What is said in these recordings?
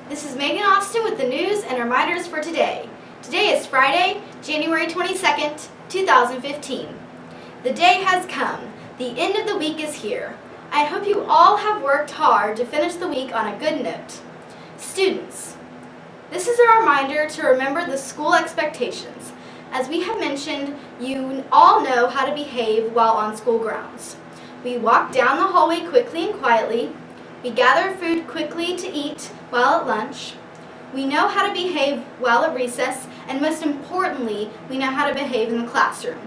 This is Megan Austin with the news and reminders for today. Today is Friday, January 22nd, 2015. The day has come. The end of the week is here. I hope you all have worked hard to finish the week on a good note. Students, this is a reminder to remember the school expectations. As we have mentioned, you all know how to behave while on school grounds. We walk down the hallway quickly and quietly. We gather food quickly to eat while at lunch. We know how to behave while at recess, and most importantly, we know how to behave in the classroom.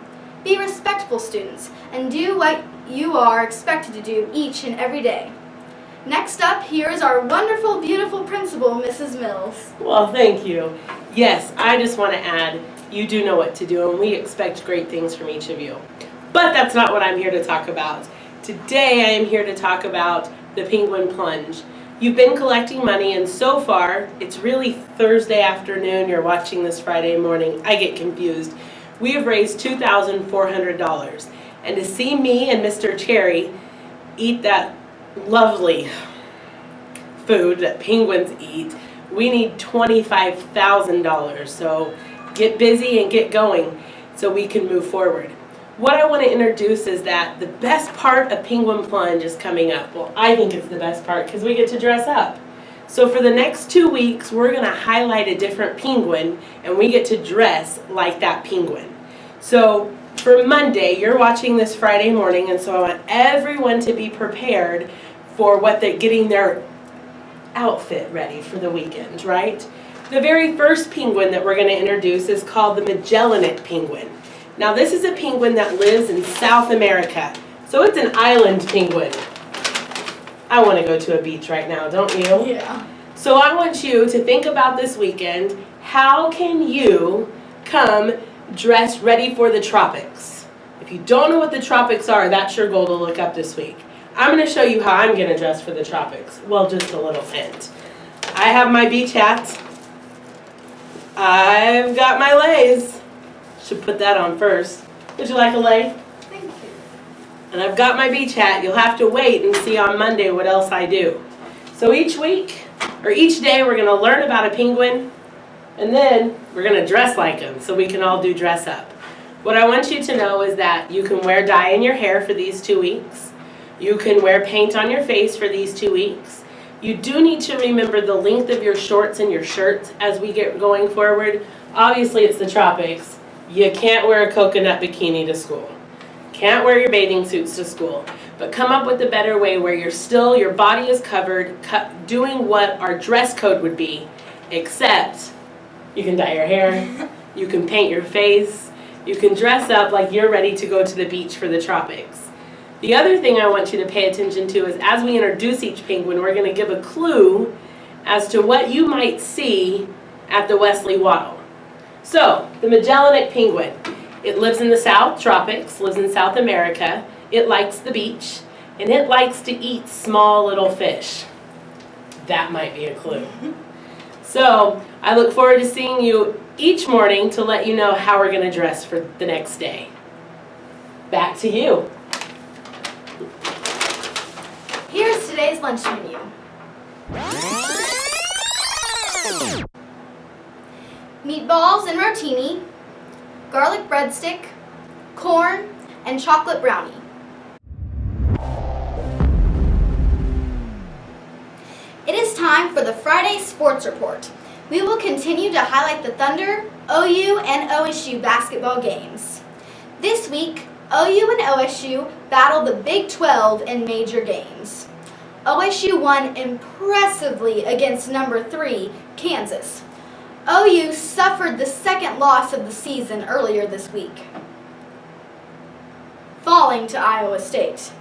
Be respectful students, and do what you are expected to do each and every day. Next up, here is our wonderful, beautiful principal, Mrs. Mills. Well, thank you. Yes, I just want to add, you do know what to do, and we expect great things from each of you. But that's not what I'm here to talk about. Today, I am here to talk about the Penguin Plunge. You've been collecting money, and so far, it's really Thursday afternoon. You're watching this Friday morning. I get confused. We have raised $2,400. And to see me and Mr. Cherry eat that lovely food that penguins eat, we need $25,000. So get busy and get going so we can move forward. What I want to introduce is that the best part of Penguin Plunge is coming up. Well, I think it's the best part because we get to dress up. So for the next 2 weeks, we're going to highlight a different penguin, and we get to dress like that penguin. So for Monday, you're watching this Friday morning, and so I want everyone to be prepared for what they're getting their outfit ready for the weekend, right? The very first penguin that we're going to introduce is called the Magellanic penguin. Now this is a penguin that lives in South America, so it's an island penguin. I want to go to a beach right now, don't you? Yeah. So I want you to think about this weekend, how can you come dressed ready for the tropics? If you don't know what the tropics are, that's your goal to look up this week. I'm going to show you how I'm going to dress for the tropics. Well, just a little hint. I have my beach hat. I've got my leis. Should put that on first. Would you like a lei? Thank you. And I've got my beach hat. You'll have to wait and see on Monday what else I do. So each week, or each day, we're going to learn about a penguin, and then we're going to dress like him so we can all do dress up. What I want you to know is that you can wear dye in your hair for these 2 weeks. You can wear paint on your face for these 2 weeks. You do need to remember the length of your shorts and your shirts as we get going forward. Obviously, it's the tropics. You can't wear a coconut bikini to school. Can't wear your bathing suits to school. But come up with a better way where your body is covered, doing what our dress code would be, except you can dye your hair, you can paint your face, you can dress up like you're ready to go to the beach for the tropics. The other thing I want you to pay attention to is as we introduce each penguin, we're going to give a clue as to what you might see at the Wesley Waddle. So, the Magellanic penguin, it lives in the South Tropics, lives in South America, it likes the beach, and it likes to eat small little fish. That might be a clue. So, I look forward to seeing you each morning to let you know how we're going to dress for the next day. Back to you. Here's today's lunch menu. Meatballs and rotini, garlic breadstick, corn, and chocolate brownie. It is time for the Friday Sports Report. We will continue to highlight the Thunder, OU, and OSU basketball games. This week, OU and OSU battled the Big 12 in major games. OSU won impressively against number 3, Kansas. OU suffered the second loss of the season earlier this week, falling to Iowa State.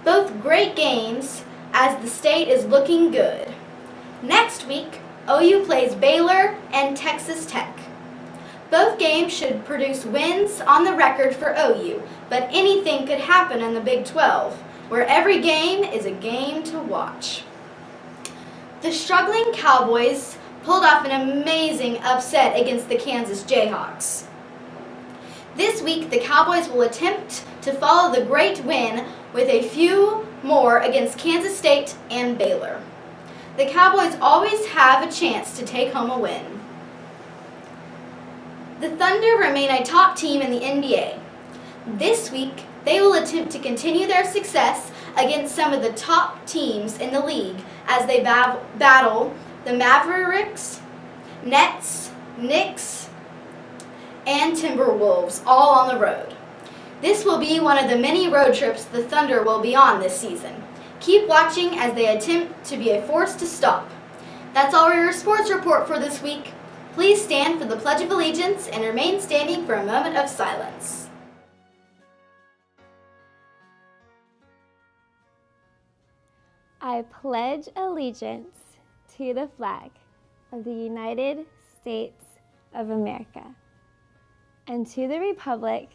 Both great games as the state is looking good. Next week, OU plays Baylor and Texas Tech. Both games should produce wins on the record for OU, but anything could happen in the Big 12, where every game is a game to watch. The struggling Cowboys pulled off an amazing upset against the Kansas Jayhawks. This week, the Cowboys will attempt to follow the great win with a few more against Kansas State and Baylor. The Cowboys always have a chance to take home a win. The Thunder remain a top team in the NBA. This week, they will attempt to continue their success against some of the top teams in the league as they battle the Mavericks, Nets, Knicks, and Timberwolves all on the road. This will be one of the many road trips the Thunder will be on this season. Keep watching as they attempt to be a force to stop. That's all your sports report for this week. Please stand for the Pledge of Allegiance and remain standing for a moment of silence. I pledge allegiance to the flag of the United States of America and to the republic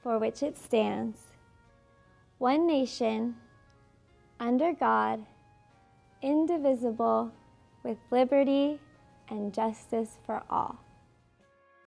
for which it stands, one nation, under God, indivisible, with liberty and justice for all.